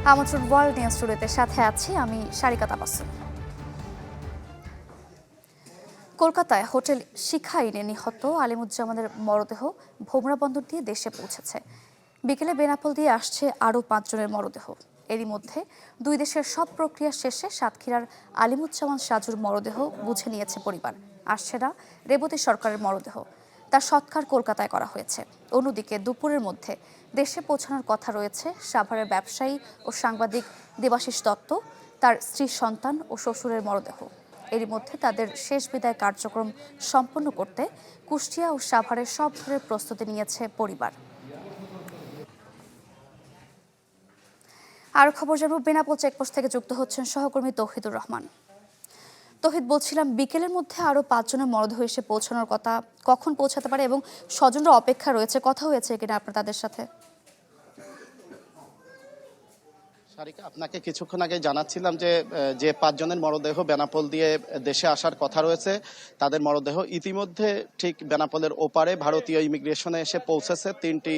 আমন্ত্রণ world news টুডেতে সাথে আছি আমি সারিকা তাবাসসুম। কলকাতায় হোটেল শিখা ইনে নিহত আলিমুজ্জামানের মরদেহ ভোমরা বন্দর দিয়ে দেশে পৌঁছেছে। বিকেলে বেনাপোল দিয়ে আসছে আরও 5 জনের মরদেহ। এরই মধ্যে দুই দেশের সব প্রক্রিয়া শেষে সাতক্ষীরার আলিমুজ্জামান সাজুর মরদেহ বুঝে নিয়েছে পরিবার। আসছে না রেবতী সরকারের মরদেহ, তার সৎকার কলকাতায় করা হয়েছে। অন্যদিকে দুপুরের মধ্যে দেশে পৌঁছানোর কথা রয়েছে সাভারের ব্যবসায়ী ও সাংবাদিক দেবাশিস দত্ত, তার স্ত্রীর সন্তান ও শ্বশুরের মরদেহ। এরই মধ্যে তাদের শেষ বিদায় কার্যক্রম সম্পন্ন করতে কুষ্টিয়া ও সাভারের সব ধরনের প্রস্তুতি নিয়েছে পরিবার। আরও খবর জানাবো, বেনাপোল চেকপোস্ট থেকে যুক্ত হচ্ছেন সহকর্মী তৌহিদুর রহমান। তৌহিদ, বলছিলাম বিকেলের মধ্যে আরও 5 জনের মরদেহ এসে পৌঁছানোর কথা, কখন পৌঁছাতে পারে এবং স্বজনরা অপেক্ষা রয়েছে, কথা হয়েছে কিনা আপনার তাদের সাথে? সারিকা, আপনাকে কিছুক্ষণ আগে জানাচ্ছিলাম যে 5 জনের মরদেহ বেনাপোল দিয়ে দেশে আসার কথা রয়েছে, তাদের মরদেহ ইতিমধ্যে ঠিক বেনাপোলের ওপারে ভারতীয় ইমিগ্রেশনে এসে পৌঁছেছে। 3টি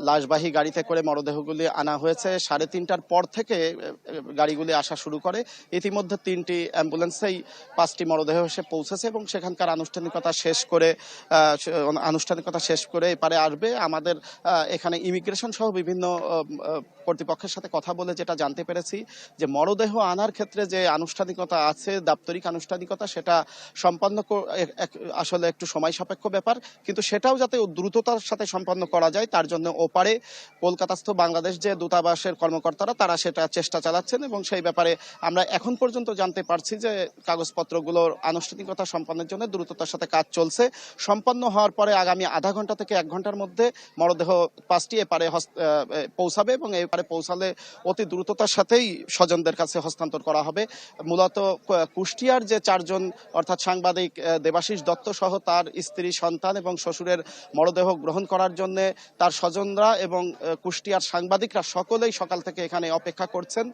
লাশবাহী গাড়িতে করে মরদেহগুলি আনা হয়েছে। 3:30টার পর থেকে গাড়িগুলি আসা শুরু করে। ইতিমধ্যে 3টি অ্যাম্বুলেন্সেই 5টি মরদেহ এসে পৌঁছেছে এবং সেখানকার আনুষ্ঠানিকতা শেষ করে এপারে আসবে। আমাদের এখানে ইমিগ্রেশন সহ বিভিন্ন কর্তৃপক্ষের সাথে কথা বলে যেটা জানতে পেরেছি যে মরদেহ আনার ক্ষেত্রে যে আনুষ্ঠানিকতা আছে, দাপ্তরিক আনুষ্ঠানিকতা, সেটা সম্পন্ন আসলে একটু সময় সাপেক্ষ ব্যাপার, কিন্তু সেটাও যাতে দ্রুততার সাথে সম্পন্ন করা যায় তার জন্য ওপারে কলকাতাস্থ বাংলাদেশ যে দূতাবাসের কর্মকর্তারা তারা সেটা চেষ্টা চালাচ্ছেন এবং সেই ব্যাপারে আমরা এখন পর্যন্ত জানতে পারছি যে কাগজপত্রগুলোর আনুষ্ঠানিকতা সম্পন্নের জন্য দ্রুততার সাথে কাজ চলছে। সম্পন্ন হওয়ার পরে আগামী আধা ঘন্টা থেকে 1 ঘন্টার মধ্যে মরদেহ 5টি এপারে পৌঁছাবে এবং এপারে পৌঁছালে অতি দ্রুততার সাথেই স্বজনদের কাছে হস্তান্তর করা হবে। মূলত কুষ্টিয়ার যে 4 জন অর্থাৎ সাংবাদিক দেবাশিস দত্ত সহ তার স্ত্রী, সন্তান এবং শ্বশুরের মরদেহ গ্রহণ করার জন্য তার স্বজনরা এবং কুষ্টিয়ার সাংবাদিকরা সকলেই সকাল থেকে এখানে অপেক্ষা করছেন।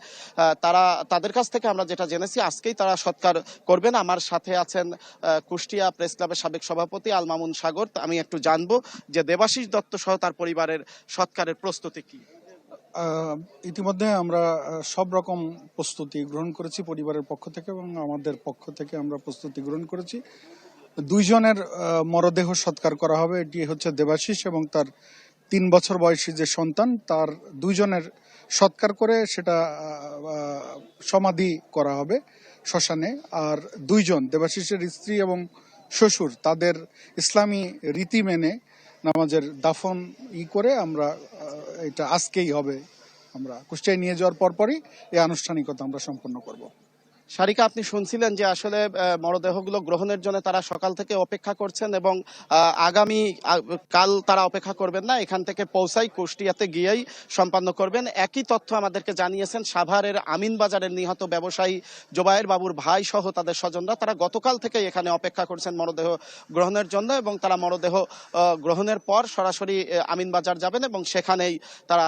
তাদের কাছ থেকে আমরা যেটা জেনেছি আজকেই তারা সৎকার করবেন। আমার সাথে আছেন কুষ্টিয়া প্রেস ক্লাবের সাবেক সভাপতি আল মামুন সাগর। আমি একটু জানবো যে দেবাশিস দত্ত সহ তার পরিবারের সৎকারের প্রস্তুতি কি? ইতিমধ্যে আমরা সব রকম প্রস্তুতি গ্রহণ করেছি পরিবারের পক্ষ থেকে এবং আমাদের পক্ষ থেকে আমরা প্রস্তুতি গ্রহণ করেছি। 2 জনের মরদেহ সৎকার করা হবে। এটি হচ্ছে দেবাশিস এবং তার 3 বছর বয়সী যে সন্তান, তার 2 জনের সৎকার করে সেটা সমাধি করা হবে শ্মশানে। আর 2 জন দেবাশিসের স্ত্রী এবং শ্বশুর তাদের ইসলামী রীতি মেনে নামাজের দাফন করে আমরা এটা আজকেই হবে। আমরা কুষ্টিয়ায় নিয়ে যাওয়ার পরপরই এই আনুষ্ঠানিকতা আমরা সম্পন্ন করব। সারিকা, আপনি শুনছিলেন যে আসলে মরদেহগুলো গ্রহণের জন্য তারা সকাল থেকে অপেক্ষা করছেন এবং কাল তারা অপেক্ষা করবেন না, এখান থেকে পৌঁছাই কুষ্টিয়াতে গিয়েই সম্পন্ন করবেন। একই তথ্য আমাদেরকে জানিয়েছেন সাভারের আমিনবাজারের নিহত ব্যবসায়ী জোবায়ের বাবুর ভাই সহ তাদের স্বজনরা। তারা গতকাল থেকে এখানে অপেক্ষা করছেন মরদেহ গ্রহণের জন্য এবং তারা মরদেহ গ্রহণের পর সরাসরি আমিনবাজার যাবেন এবং সেখানেই তারা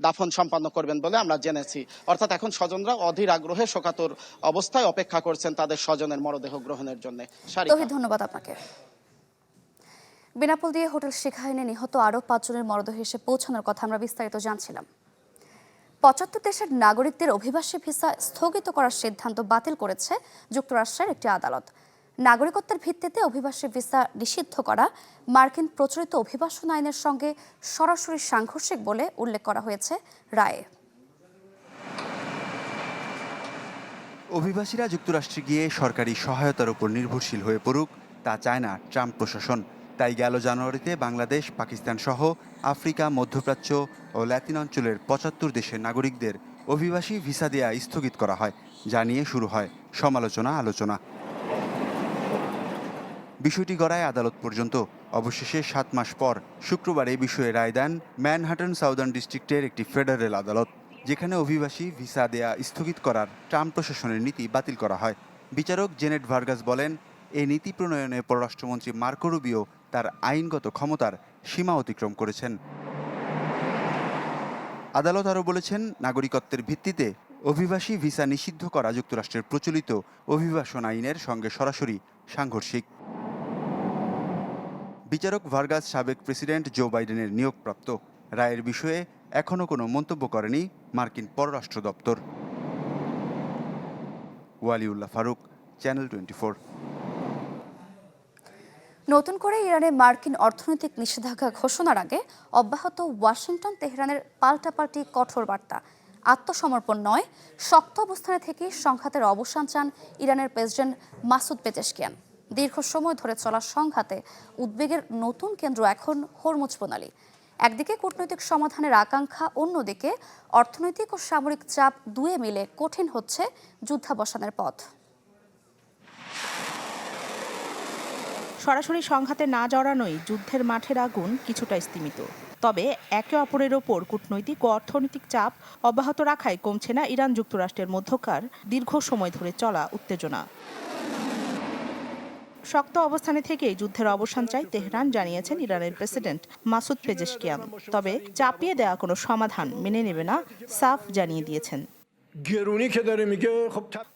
দাফন সম্পন্ন করবেন বলে আমরা জেনেছি। অর্থাৎ এখন স্বজনরা অধীর আগ্রহে শোকাতুর অবস্থায় অপেক্ষা করছেন তাদের স্বজনের মরদেহ গ্রহণের জন্য। ধন্যবাদ আপনাকে। বেনাপোল দিয়ে হোটেল শিখা ইনে নিহত আরও 5 জনের মরদেহ এসে পৌঁছানোর কথা আমরা বিস্তারিত জানছিলাম। 75 দেশের নাগরিকদের অভিবাসী ভিসা স্থগিত করার সিদ্ধান্ত বাতিল করেছে যুক্তরাষ্ট্রের একটি আদালত। নাগরিকত্বের ভিত্তিতে অভিবাসী ভিসা নিষিদ্ধ করা মার্কিন প্রচলিত অভিবাসন আইনের সঙ্গে সরাসরি সাংঘর্ষিক বলে উল্লেখ করা হয়েছে রায়ে। অভিবাসীরা যুক্তরাষ্ট্রে গিয়ে সরকারি সহায়তার উপর নির্ভরশীল হয়ে পড়ুক তা চায় না ট্রাম্প প্রশাসন। তাই গেল জানুয়ারিতে বাংলাদেশ, পাকিস্তান সহ আফ্রিকা, মধ্যপ্রাচ্য ও ল্যাতিন অঞ্চলের 75 দেশের নাগরিকদের অভিবাসী ভিসা দেয়া স্থগিত করা হয়, যা নিয়ে শুরু হয় আলোচনা। বিষয়টি গড়ায় আদালত পর্যন্ত। অবশেষে 7 মাস পর শুক্রবার এই বিষয়ে রায় দেন ম্যানহাটন সাউদার্ন ডিস্ট্রিক্টের একটি ফেডারেল আদালত, যেখানে অভিবাসী ভিসা দেয়া স্থগিত করার ট্রাম্প প্রশাসনের নীতি বাতিল করা হয়। বিচারক জেনেট ভার্গাস বলেন, এই নীতি প্রণয়নে পররাষ্ট্রমন্ত্রী মার্কো রুবিও তার আইনগত ক্ষমতার সীমা অতিক্রম করেছেন। আদালত আরও বলেছেন, নাগরিকত্বের ভিত্তিতে অভিবাসী ভিসা নিষিদ্ধ করা যুক্তরাষ্ট্রের প্রচলিত অভিবাসন আইনের সঙ্গে সরাসরি সাংঘর্ষিক। বিচারক ভার্গাস সাবেক প্রেসিডেন্ট জো বাইডেনের নিয়োগপ্রাপ্ত। রায়ের বিষয়ে এখনও কোনো মন্তব্য করেনি মার্কিন পররাষ্ট্র দপ্তর। ওয়ালিউল্লাহ ফারুক, চ্যানেল 24। নতুন করে ইরানে মার্কিন অর্থনৈতিক নিষেধাজ্ঞা ঘোষণার আগে অব্যাহত ওয়াশিংটন তেহরানের পাল্টাপাল্টি কঠোর বার্তা। আত্মসমর্পণ নয়, শক্ত অবস্থানে থেকে সংঘাতের অবসান চান ইরানের প্রেসিডেন্ট মাসুদ পেজেশকিয়ান। দীর্ঘ সময় ধরে চলা সংঘাতে উদ্বেগের নতুন কেন্দ্র এখন হরমুজ প্রণালী। একদিকে কূটনৈতিক সমাধানের আকাঙ্ক্ষা, অন্যদিকে অর্থনৈতিক ও সামরিক চাপ দুয়ে মিলে কঠিন হচ্ছে যুদ্ধাবসানের পথ। সরাসরি সংঘাতে না জড়ানোই যুদ্ধের মাঠের আগুন কিছুটা স্তিমিত। তবে একে অপরের ওপর কূটনৈতিক ও অর্থনৈতিক চাপ অব্যাহত রাখায় কমছে না ইরান যুক্তরাষ্ট্রের মধ্যকার দীর্ঘ সময় ধরে চলা উত্তেজনা। শক্ত অবস্থানে থেকেই যুদ্ধের অবসান চাই তেহরান, জানিয়েছেন ইরানের প্রেসিডেন্ট মাসুদ পেজেশকিয়ান। তবে চাপিয়ে দেওয়া কোনো সমাধান মেনে নেবে না সাফ জানিয়ে দিয়েছেন।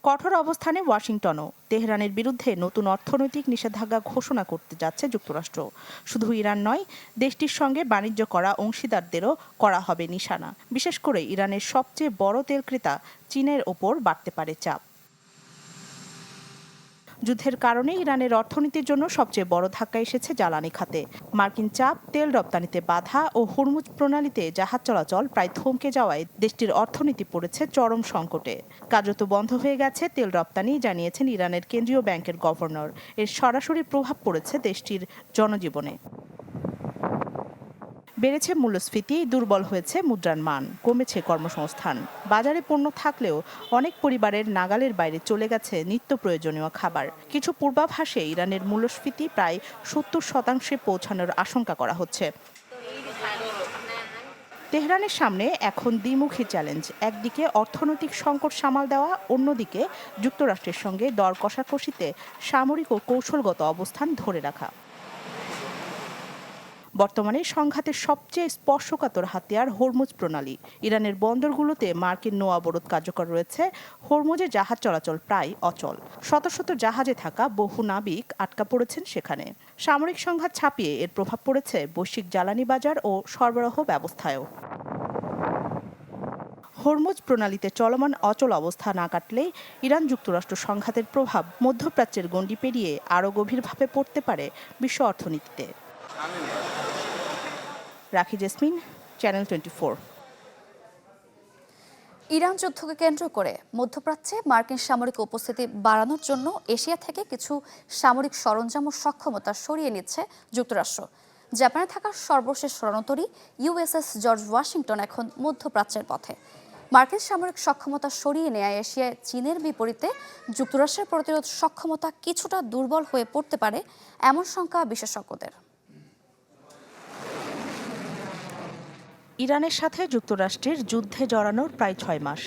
কঠোর অবস্থানে ওয়াশিংটনও। তেহরানের বিরুদ্ধে নতুন অর্থনৈতিক নিষেধাজ্ঞা ঘোষণা করতে যাচ্ছে যুক্তরাষ্ট্র। শুধু ইরান নয়, দেশটির সঙ্গে বাণিজ্য করা অংশীদারদেরও করা হবে নিশানা। বিশেষ করে ইরানের সবচেয়ে বড় তেল ক্রেতা চীনের ওপর বাড়তে পারে চাপ। যুদ্ধের কারণে ইরানের অর্থনীতির জন্য সবচেয়ে বড় ধাক্কা এসেছে জ্বালানি খাতে। মার্কিন চাপ, তেল রপ্তানিতে বাধা ও হরমুজ প্রণালীতে জাহাজ চলাচল প্রায় থমকে যাওয়ায় দেশটির অর্থনীতি পড়েছে চরম সংকটে। কার্যত বন্ধ হয়ে গেছে তেল রপ্তানি, জানিয়েছেন ইরানের কেন্দ্রীয় ব্যাংকের গভর্নর। এর সরাসরি প্রভাব পড়েছে দেশটির জনজীবনে। বেড়েছে মূল্যস্ফীতি, দুর্বল হয়েছে মুদ্রার মান, কমেছে কর্মসংস্থান। বাজারে পণ্য থাকলেও অনেক পরিবারের নাগালের বাইরে চলে গেছে নিত্য প্রয়োজনীয় খাবার। কিছু পূর্বাভাসে ইরানের মূল্যস্ফীতি প্রায় 70% পৌঁছানোর আশঙ্কা করা হচ্ছে। তেহরানের সামনে এখন দ্বিমুখী চ্যালেঞ্জ। একদিকে অর্থনৈতিক সংকট সামাল দেওয়া, অন্যদিকে যুক্তরাষ্ট্রের সঙ্গে দর কষাকষিতে সামরিক ও কৌশলগত অবস্থান ধরে রাখা। বর্তমানে সংঘাতের সবচেয়ে স্পর্শকাতর হাতিয়ার হরমুজ প্রণালী। ইরানের বন্দরগুলোতে মার্কিন নৌ অবরোধ কার্যকর রয়েছে। হরমুজে জাহাজ চলাচল প্রায় অচল। শত শত জাহাজে থাকা বহু নাবিক আটকা পড়েছেন সেখানে। সামরিক সংঘাত ছাপিয়ে এর প্রভাব পড়েছে বৈশ্বিক জ্বালানি বাজার ও সরবরাহ ব্যবস্থায়ও। হরমুজ প্রণালীতে চলমান অচল অবস্থা না কাটলেই ইরান যুক্তরাষ্ট্র সংঘাতের প্রভাব মধ্যপ্রাচ্যের গণ্ডি পেরিয়ে আরও গভীরভাবে পড়তে পারে বিশ্ব অর্থনীতিতে। রাখি জেসমিন, চ্যানেল 24। ইরান যুদ্ধকে কেন্দ্র করে মধ্যপ্রাচ্যে মার্কিন সামরিক উপস্থিতি বাড়ানোর জন্য এশিয়া থেকে কিছু সামরিক সরঞ্জাম ও সক্ষমতা সরিয়ে নিচ্ছে যুক্তরাষ্ট্র। জাপানে থাকা সর্বশেষ রণতরী ইউএসএস জর্জ ওয়াশিংটন এখন মধ্যপ্রাচ্যের পথে। মার্কিন সামরিক সক্ষমতা সরিয়ে নেয় এশিয়ায় চীনের বিপরীতে যুক্তরাষ্ট্রের প্রতিরোধ সক্ষমতা কিছুটা দুর্বল হয়ে পড়তে পারে, এমন শঙ্কা বিশেষজ্ঞদের। ইরানের সাথে যুক্তরাষ্ট্রের যুদ্ধে জড়ানোর প্রায় 6 মাস।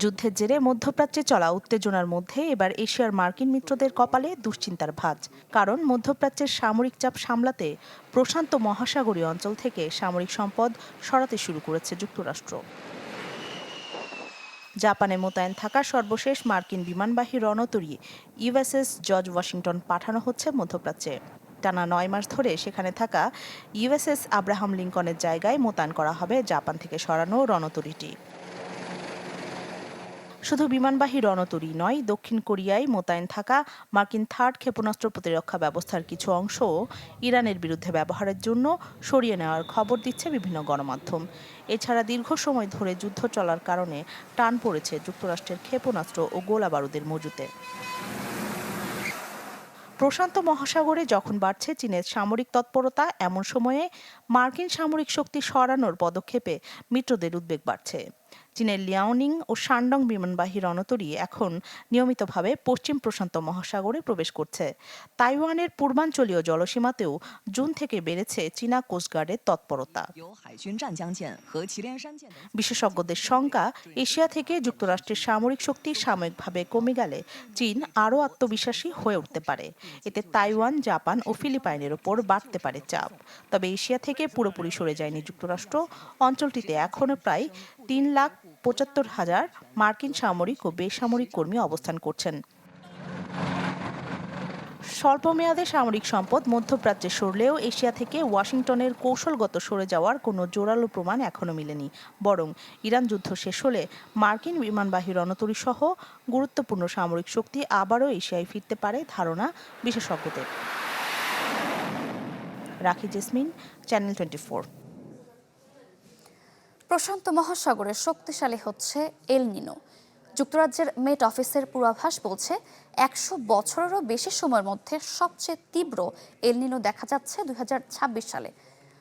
যুদ্ধের জেরে মধ্যপ্রাচ্যে চলা উত্তেজনার মধ্যে এবার এশিয়ার মার্কিন মিত্রদের কপালে দুশ্চিন্তার ভাঁজ। কারণ মধ্যপ্রাচ্যের সামরিক চাপ সামলাতে প্রশান্ত মহাসাগরীয় অঞ্চল থেকে সামরিক সম্পদ সরাতে শুরু করেছে যুক্তরাষ্ট্র। জাপানে মোতায়েন থাকা সর্বশেষ মার্কিন বিমানবাহী রণতরী ইউএসএস জর্জ ওয়াশিংটন পাঠানো হচ্ছে মধ্যপ্রাচ্যে। টানা 9 মাস ধরে সেখানে থাকা ইউএসএস আব্রাহাম লিঙ্কনের জায়গায় মোতায়েন করা হবে জাপান থেকে সরানো রণতরীটি। শুধু বিমানবাহী রণতরী নয়, দক্ষিণ কোরিয়ায় মোতায়েন থাকা মার্কিন থার্ড ক্ষেপণাস্ত্র প্রতিরক্ষা ব্যবস্থার কিছু অংশও ইরানের বিরুদ্ধে ব্যবহারের জন্য সরিয়ে নেওয়ার খবর দিচ্ছে বিভিন্ন গণমাধ্যম। এছাড়া দীর্ঘ সময় ধরে যুদ্ধ চলার কারণে টান পড়েছে যুক্তরাষ্ট্রের ক্ষেপণাস্ত্র ও গোলা বারুদের মজুতে। প্রশান্ত মহাসাগরে যখন বাড়ছে চীনের সামরিক তৎপরতা, এমন সময়ে মার্কিন সামরিক শক্তি সরানোর পদক্ষেপে মিত্রদের উদ্বেগ বাড়ছে। চীনের লিয়াওনিং ও শানডং বিমানবাহী রণতরী এখন নিয়মিতভাবে পশ্চিম প্রশান্ত মহাসাগরে প্রবেশ করছে। তাইওয়ানের পূর্বাঞ্চলীয় জলসীমাতেও জুন থেকে বেড়েছে চীনা কোস্টগার্ডের তৎপরতা। বিশেষজ্ঞদের শঙ্কা, এশিয়া থেকে যুক্তরাষ্ট্রের সামরিক শক্তি সাময়িকভাবে কমে গেলে চীন আরও আত্মবিশ্বাসী হয়ে উঠতে পারে। এতে তাইওয়ান, জাপান ও ফিলিপাইনের ওপর বাড়তে পারে চাপ। তবে এশিয়া থেকে পুরোপুরি সরে যায়নি যুক্তরাষ্ট্র। অঞ্চলটিতে এখনও প্রায় 3,75,000 মার্কিন সামরিক ও বেসামরিক কর্মী অবস্থান করছেন। স্বল্পমেয়াদে সামরিক সম্পদ মধ্যপ্রাচ্যে সরলেও এশিয়া থেকে ওয়াশিংটনের কৌশলগত সরে যাওয়ার কোনো জোরালো প্রমাণ এখনো মেলেনি। বরং ইরান যুদ্ধ শেষ হলে মার্কিন বিমানবাহী রণতরী সহ গুরুত্বপূর্ণ সামরিক শক্তি আবারও এশিয়ায় ফিরতে পারে ধারণা বিশেষজ্ঞদের। রাখি জেসমিন, চ্যানেল 24। প্রশান্ত মহাসাগরে শক্তিশালী হচ্ছে এল নিনো। যুক্তরাজ্যের মেট অফিসের পূর্বাভাস বলছে 100 বছরেরও বেশি সময়ের মধ্যে সবচেয়ে তীব্র এল নিনো দেখা যাচ্ছে 2026 সালে।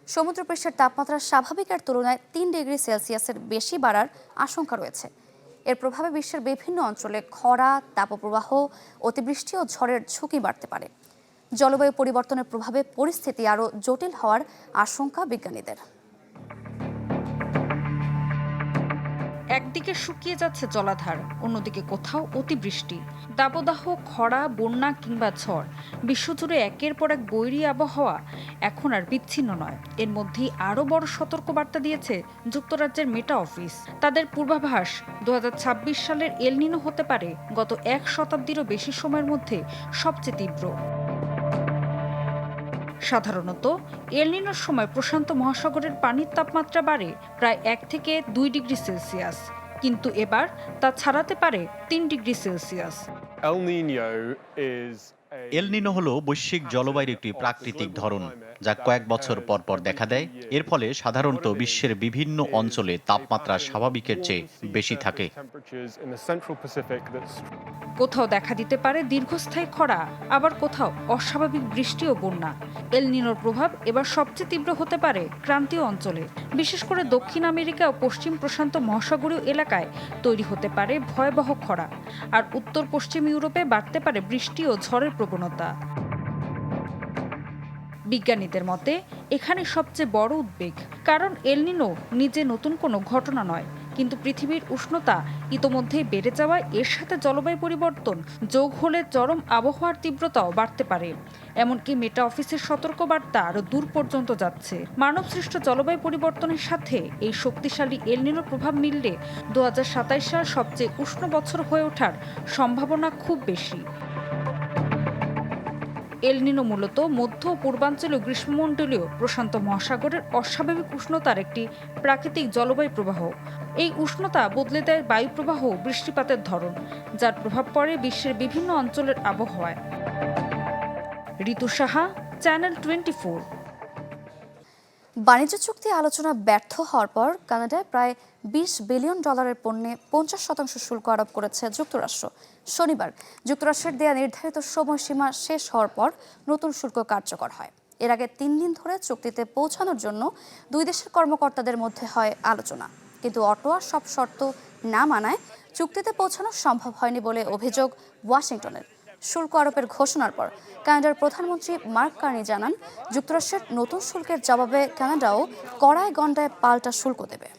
সমুদ্রপৃষ্ঠের তাপমাত্রা স্বাভাবিকের তুলনায় 3 ডিগ্রি সেলসিয়াসের বেশি বাড়ার আশঙ্কা রয়েছে। এর প্রভাবে বিশ্বের বিভিন্ন অঞ্চলে খরা, তাপপ্রবাহ, অতিবৃষ্টি ও ঝড়ের ঝুঁকি বাড়তে পারে। জলবায়ু পরিবর্তনের প্রভাবে পরিস্থিতি আরও জটিল হওয়ার আশঙ্কা বিজ্ঞানীদের। একদিকে শুকিয়ে যাচ্ছে জলাধার, অন্যদিকে কোথাও অতিবৃষ্টি, দাবদাহ, খরা, বন্যা কিংবা ঝড়। বিশ্বজুড়ে একের পর এক বৈরী আবহাওয়া এখন আর বিচ্ছিন্ন নয়। এর মধ্যেই আরও বড় সতর্কবার্তা দিয়েছে যুক্তরাজ্যের মেটা অফিস। তাদের পূর্বাভাস 2026 সালের এল নিনো হতে পারে গত 1 শতাব্দীরও বেশি সময়ের মধ্যে সবচেয়ে তীব্র। সাধারণত এল নিনোর সময় প্রশান্ত মহাসাগরের পানির তাপমাত্রা বাড়ে প্রায় 1 থেকে 2 ডিগ্রি সেলসিয়াস, কিন্তু এবার তা ছাড়াতে পারে 3 ডিগ্রি সেলসিয়াস। এল নিনো হলো বৈশ্বিক জলবায়ুর একটি প্রাকৃতিক ধরন যা কয়েক বছর পর পর দেখা দেয়। এর ফলে সাধারণত বিশ্বের বিভিন্ন অঞ্চলে তাপমাত্রা স্বাভাবিকের চেয়ে বেশি থাকে। কোথাও দেখা দিতে পারে দীর্ঘস্থায়ী খরা, আবার কোথাও অস্বাভাবিক বৃষ্টি ও বন্যা। এল নিনোর প্রভাব এবার সবচেয়ে তীব্র হতে পারে ক্রান্তীয় অঞ্চলে, বিশেষ করে দক্ষিণ আমেরিকা ও পশ্চিম প্রশান্ত মহাসাগরীয় এলাকায় তৈরি হতে পারে ভয়াবহ খরা, আর উত্তর পশ্চিম ইউরোপে বাড়তে পারে বৃষ্টি ও ঝড়ের প্রবণতা। বিজ্ঞানীদের মতে এখানে সবচেয়ে বড় উদ্বেগ, কারণ এল নিনো নিজে নতুন কোনো ঘটনা নয়, কিন্তু পৃথিবীর উষ্ণতা ইতোমধ্যেই বেড়ে যাওয়ায় এর সাথে জলবায়ু পরিবর্তন যোগ হলে চরম আবহাওয়ার তীব্রতাও বাড়তে পারে। এমনকি মেটা অফিসের সতর্কবার্তা আরও দূর পর্যন্ত যাচ্ছে। মানবসৃষ্ট জলবায়ু পরিবর্তনের সাথে এই শক্তিশালী এল নিনোর প্রভাব মিললে 2027 সাল সবচেয়ে উষ্ণ বছর হয়ে ওঠার সম্ভাবনা খুব বেশি। এল নিনো মূলত মধ্য ও পূর্বাঞ্চলীয় গ্রীষ্মমণ্ডলীয় প্রশান্ত মহাসাগরের অস্বাভাবিক উষ্ণতার একটি প্রাকৃতিক জলবায়ু প্রবাহ। এই উষ্ণতা বদলে দেয় বায়ু প্রবাহ ও বৃষ্টিপাতের ধরন, যার প্রভাব পড়ে বিশ্বের বিভিন্ন অঞ্চলের আবহাওয়ায়। ঋতু সাহা, চ্যানেল 24। বাণিজ্য চুক্তি আলোচনা ব্যর্থ হওয়ার পর কানাডায় প্রায় $20 বিলিয়ন পণ্যে 50% শুল্ক আরোপ করেছে যুক্তরাষ্ট্র। শনিবার যুক্তরাষ্ট্রের দেয়া নির্ধারিত সময়সীমা শেষ হওয়ার পর নতুন শুল্ক কার্যকর হয়। এর আগে 3 দিন ধরে চুক্তিতে পৌঁছানোর জন্য দুই দেশের কর্মকর্তাদের মধ্যে হয় আলোচনা, কিন্তু অটোয়া সব শর্ত না মানায় চুক্তিতে পৌঁছানো সম্ভব হয়নি বলে অভিযোগ ওয়াশিংটনের। শুল্ক আরোপের ঘোষণার পর কানাডার প্রধানমন্ত্রী মার্ক কার্নি জানান, যুক্তরাষ্ট্রের নতুন শুল্কের জবাবে কানাডাও কড়ায় গণ্ডায় পাল্টা শুল্ক দেবে।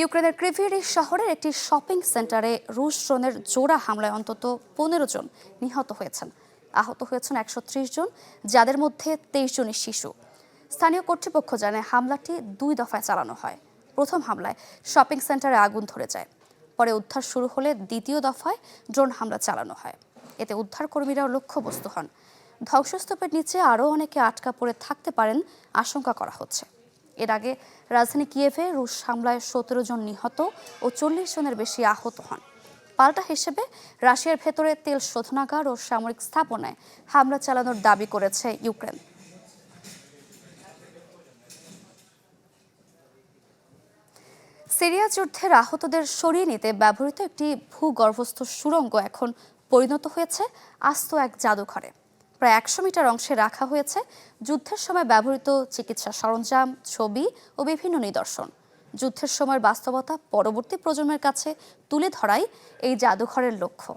ইউক্রেনের ক্রিভিরি শহরের একটি শপিং সেন্টারে রুশ ড্রোনের জোড়া হামলায় অন্তত 15 জন নিহত হয়েছেন। আহত হয়েছেন 130 জন, যাদের মধ্যে 23 জনই শিশু। স্থানীয় কর্তৃপক্ষ জানায় হামলাটি 2 দফায় চালানো হয়। প্রথম হামলায় শপিং সেন্টারে আগুন ধরে যায়, পরে উদ্ধার শুরু হলে দ্বিতীয় দফায় ড্রোন হামলা চালানো হয়। এতে উদ্ধারকর্মীরাও লক্ষ্যবস্তু হন। ধ্বংসস্তূপের নিচে আরও অনেকে আটকা পড়ে থাকতে পারেন আশঙ্কা করা হচ্ছে। এর আগে রাজধানী কিয়েভে রুশ হামলায় 17 জন নিহত ও 40 জনের বেশি আহত হন। পাল্টা হিসেবে রাশিয়ার ভেতরে তেল শোধনাগার ও সামরিক স্থাপনায় হামলা চালানোর দাবি করেছে ইউক্রেন। সিরিয়া যুদ্ধের আহতদের সরিয়ে নিতে ব্যবহৃত একটি ভূগর্ভস্থ সুড়ঙ্গ এখন পরিণত হয়েছে আস্ত এক জাদুঘরে। প্রায় 100 মিটার অংশে রাখা হয়েছে যুদ্ধের সময় ব্যবহৃত চিকিৎসা সরঞ্জাম, ছবি ও বিভিন্ন নিদর্শন। যুদ্ধের সময়ের বাস্তবতা পরবর্তী প্রজন্মের কাছে তুলে ধরাই এই জাদুঘরের লক্ষ্য।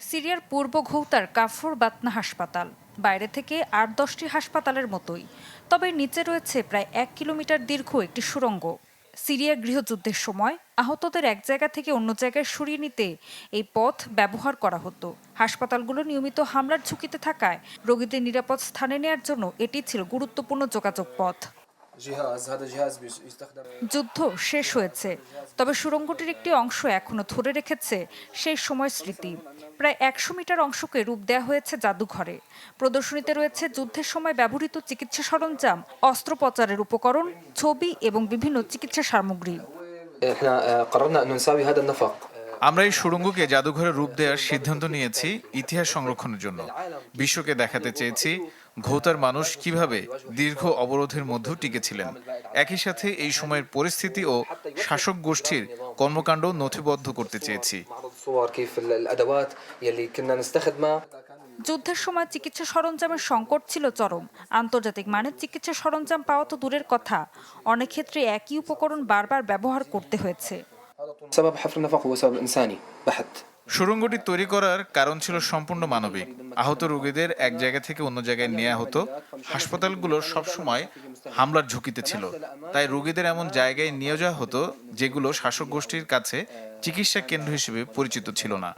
সিরিয়ার পূর্ব ঘৌতার কাফর বাতনা হাসপাতাল বাইরে থেকে 8-10টি হাসপাতালের মতোই, তবে নিচে রয়েছে প্রায় 1 কিলোমিটার দীর্ঘ একটি সুড়ঙ্গ। সিরিয়া গৃহযুদ্ধের সময় আহতদের এক জায়গা থেকে অন্য জায়গায় সরিয়ে নিতে এই পথ ব্যবহার করা হতো। হাসপাতালগুলো নিয়মিত হামলার ঝুঁকিতে থাকায় রোগীদের নিরাপদ স্থানে নেয়ার জন্য এটি ছিল গুরুত্বপূর্ণ যোগাযোগ পথ। যুদ্ধ শেষ হয়েছে, তবে সুড়ঙ্গটির একটি অংশ এখনো ধরে রেখেছে সেই সময় স্মৃতি। প্রায় 100 মিটার অংশকে রূপ দেওয়া হয়েছে জাদুঘরে। প্রদর্শনীতে রয়েছে যুদ্ধের সময় ব্যবহৃত চিকিৎসা সরঞ্জাম, অস্ত্রোপচারের উপকরণ, ছবি এবং বিভিন্ন চিকিৎসা সামগ্রী। আমরা এই সুড়ঙ্গকে জাদুঘরে রূপ দেওয়ার সিদ্ধান্ত নিয়েছি ইতিহাস সংরক্ষণের জন্য। বিশ্বকে দেখাতে চেয়েছি ঘোতার মানুষ কিভাবে দীর্ঘ অবরোধের মধ্যে টিকেছিলেন। একই সাথে এই সময়ের পরিস্থিতি ও শাসক গোষ্ঠীর কর্মকাণ্ড নথিবদ্ধ করতে চেয়েছি। যুদ্ধের সময় চিকিৎসা সরঞ্জামের সংকট ছিল চরম। আন্তর্জাতিক মানের চিকিৎসা সরঞ্জাম পাওয়া তো দূরের কথা, অনেক ক্ষেত্রে একই উপকরণ বারবার ব্যবহার করতে হয়েছে। সুড়ঙ্গটি তৈরি করার কারণ ছিল সম্পূর্ণ মানবিক। আহত রোগীদের এক জায়গা থেকে অন্য জায়গায় নেওয়া হতো। হাসপাতালগুলো সবসময় হামলার ঝুঁকিতে ছিল, তাই রোগীদের এমন জায়গায় নিয়ে যাওয়া হতো যেগুলো শাসক গোষ্ঠীর কাছে চিকিৎসা কেন্দ্র হিসেবে পরিচিত ছিল না।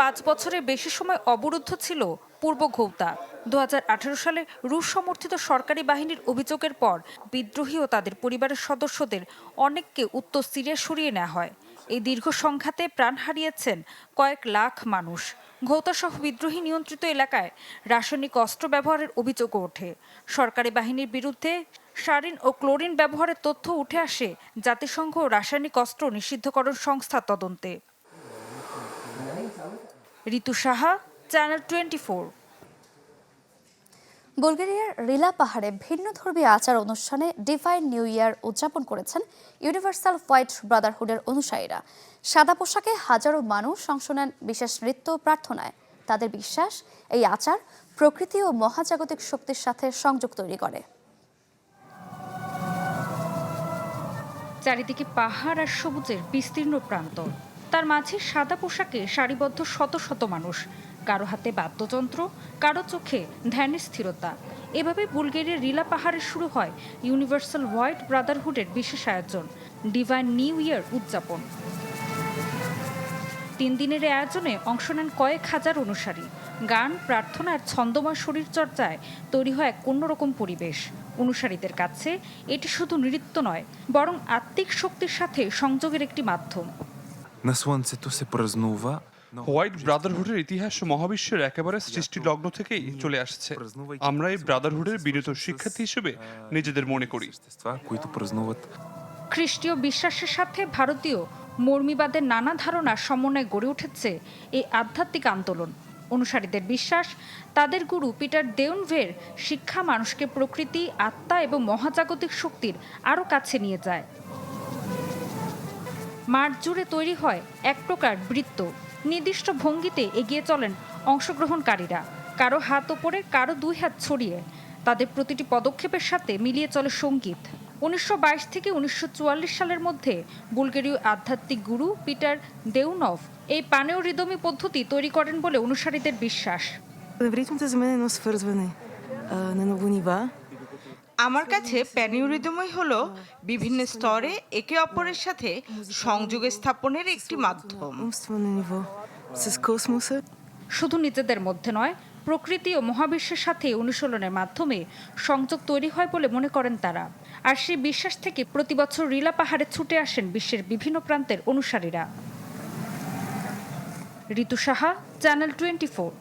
5 বছরের বেশি সময় অবরুদ্ধ ছিল পূর্ব ঘৌতা। 2018 সালে রুশ সমর্থিত সরকারি বাহিনীর অভিযোগের পর বিদ্রোহী ও তাদের পরিবারের সদস্যদের অনেককে উত্তর সিরিয়া সরিয়ে নেওয়া হয়। এই দীর্ঘ সংঘাতে প্রাণ হারিয়েছেন কয়েক লাখ মানুষ। ঘৌতা সহ বিদ্রোহী নিয়ন্ত্রিত এলাকায় রাসায়নিক অস্ত্র ব্যবহারের অভিযোগও ওঠে। সরকারি বাহিনীর বিরুদ্ধে সারিন ও ক্লোরিন ব্যবহারের তথ্য উঠে আসে জাতিসংঘ ও রাসায়নিক অস্ত্র নিষিদ্ধকরণ সংস্থার তদন্তে। ঋতু সাহা, চ্যানেল 24। বুলগেরিয়ার রিলা পাহাড়ে ভিন্নধর্মী আচার অনুষ্ঠানে ডিভাইন নিউ ইয়ার উদযাপন করেছেন ইউনিভার্সাল হোয়াইট ব্রাদারহুডের অনুসারীরা। সাদা পোশাকে হাজারো মানুষ অংশ নেন বিশেষ নৃত্য প্রার্থনায়। তাদের বিশ্বাস, এই আচার প্রকৃতি ও মহাজাগতিক শক্তির সাথে সংযোগ তৈরি করে। চারিদিকে পাহাড় আর সবুজের বিস্তীর্ণ প্রান্তর, তার মাঝে সাদা পোশাকে সারিবদ্ধ শত শত মানুষ, কারো হাতে বাদ্যযন্ত্র, কারো চোখে ধ্যানের স্থিরতা। এভাবে বুলগেরিয়ার রিলা পাহাড়ে শুরু হয় ইউনিভার্সাল হোয়াইট ব্রাদারহুডের বিশেষ আয়োজন ডিভাইন নিউ ইয়ার উদযাপন। 3 দিনের এই আয়োজনে অংশ নেন কয়েক হাজার অনুসারী। গান, প্রার্থনা আর ছন্দময় শরীরচর্চায় তৈরি হয় এক অন্যরকম পরিবেশ। অনুসারীদের কাছে এটি শুধু নৃত্য নয়, বরং আত্মিক শক্তির সাথে সংযোগের একটি মাধ্যম। হোয়াইট ব্রাদারহুডের ইতিহাস মহাবিশ্বের একেবারে সৃষ্টি লগ্ন থেকেই চলে আসছে। আমরা এই ব্রাদারহুডের বিনীত শিক্ষার্থী হিসেবে নিজেদের মনে করি। খ্রিস্টীয় বিশ্বাসের সাথে ভারতীয় মর্মীবাদের নানা ধারণার সমন্বয়ে গড়ে উঠেছে এই আধ্যাত্মিক আন্দোলন। অনুসারীদের বিশ্বাস, তাদের গুরু পিটার দেউনভের শিক্ষা মানুষকে প্রকৃতি, আত্মা এবং মহাজাগতিক শক্তির আরও কাছে নিয়ে যায়। মাঠ জুড়ে তৈরি হয় এক প্রকার বৃত্ত। নির্দিষ্ট ভঙ্গিতে এগিয়ে চলেন অংশগ্রহণকারীরা, কারো হাত ওপরে, কারো 2 হাত ছড়িয়ে। তাদের প্রতিটি পদক্ষেপের সাথে মিলিয়ে চলে সঙ্গীত। 1922 থেকে 1944 সালের মধ্যে বুলগেরীয় আধ্যাত্মিক গুরু পিটার দেউনভ এই পানেও রিদমি পদ্ধতি তৈরি করেন বলে অনুসারীদের বিশ্বাস। আমার কাছে প্যানিউরিদমই হলো বিভিন্ন স্তরে একে অপরের সাথে সংযোগ স্থাপনের একটি মাধ্যম। শুধু নিজেদের মধ্যে নয়, প্রকৃতি ও মহাবিশ্বের সাথে অনুশীলনের মাধ্যমে সংযোগ তৈরি হয় বলে মনে করেন তারা। আর সেই বিশ্বাস থেকে প্রতি বছর রিলা পাহাড়ে ছুটে আসেন বিশ্বের বিভিন্ন প্রান্তের অনুসারীরা। ঋতু সাহা, চ্যানেল 24।